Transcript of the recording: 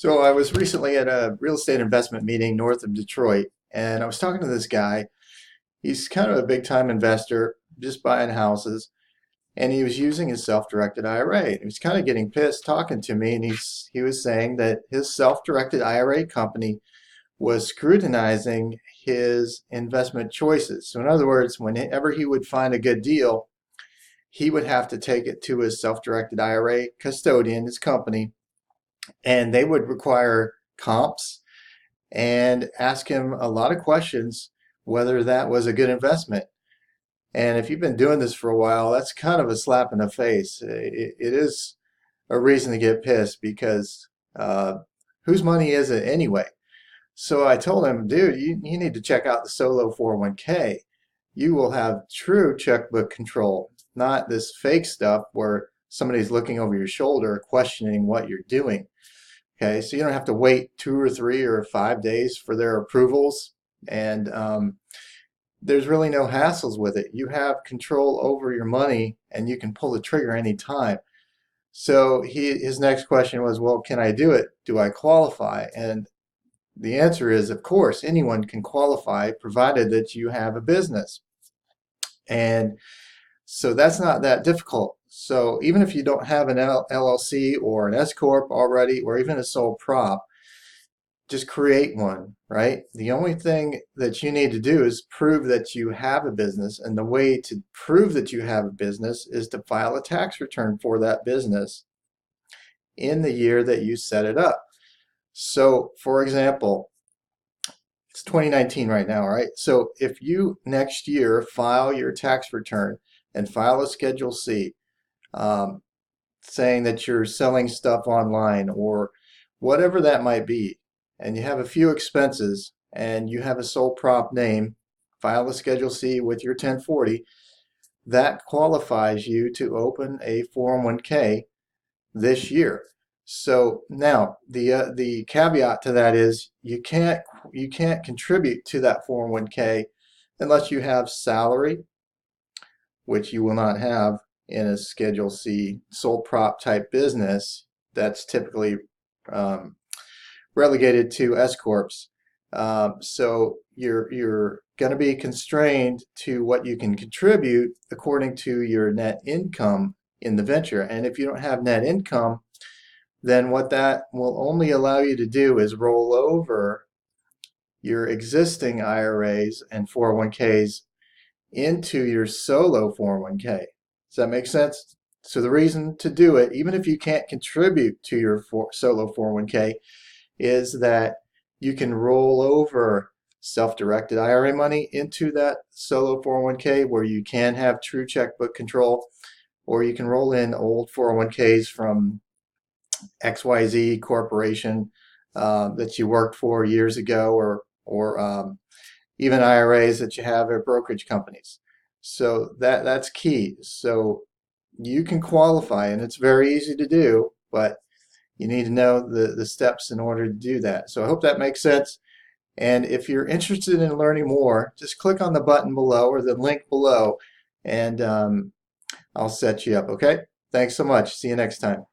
So I was recently at a real estate investment meeting north of Detroit, and I was talking to this guy. He's kind of a big time investor, just buying houses, and he was using his self-directed IRA. He was kind of getting pissed talking to me, and he was saying that his self-directed IRA company was scrutinizing his investment choices. So in other words, whenever he would find a good deal, he would have to take it to his self-directed IRA custodian, his company, and they would require comps and ask him a lot of questions whether that was a good investment. And if you've been doing this for a while, that's kind of a slap in the face. It is a reason to get pissed because whose money is it anyway? So I told him, dude, you need to check out the solo 401k. You will have true checkbook control, not this fake stuff where somebody's looking over your shoulder questioning what you're doing. Okay, so you don't have to wait 2 or 3 or 5 days for their approvals, and there's really no hassles with it. You have control over your money, and you can pull the trigger anytime. So his next question was, well, can I do it? Do I qualify? And the answer is, of course, anyone can qualify, provided that you have a business. And so that's not that difficult. So even if you don't have an LLC or an S Corp already, or even a sole prop, just create one, right? The only thing that you need to do is prove that you have a business. And the way to prove that you have a business is to file a tax return for that business in the year that you set it up. So for example, it's 2019 right now, right? So if you next year file your tax return and file a Schedule C, saying that you're selling stuff online or whatever that might be, and you have a few expenses and you have a sole prop name, file a Schedule C with your 1040, that qualifies you to open a 401k this year. So now the caveat to that is you can't contribute to that 401k unless you have salary, which you will not have in a Schedule C sole prop type business. That's typically relegated to S corps. So you're going to be constrained to what you can contribute according to your net income in the venture. And if you don't have net income, then what that will only allow you to do is roll over your existing IRAs and 401ks into your solo 401k. Does that make sense? So the reason to do it, even if you can't contribute to your solo 401k, is that you can roll over self-directed IRA money into that solo 401k where you can have true checkbook control, or you can roll in old 401ks from XYZ corporation that you worked for years ago, or even IRAs that you have at brokerage companies. So that's key. So you can qualify, and it's very easy to do, but you need to know the steps in order to do that. So I hope that makes sense. And if you're interested in learning more, just click on the button below or the link below, and I'll set you up. Okay? Thanks so much. See you next time.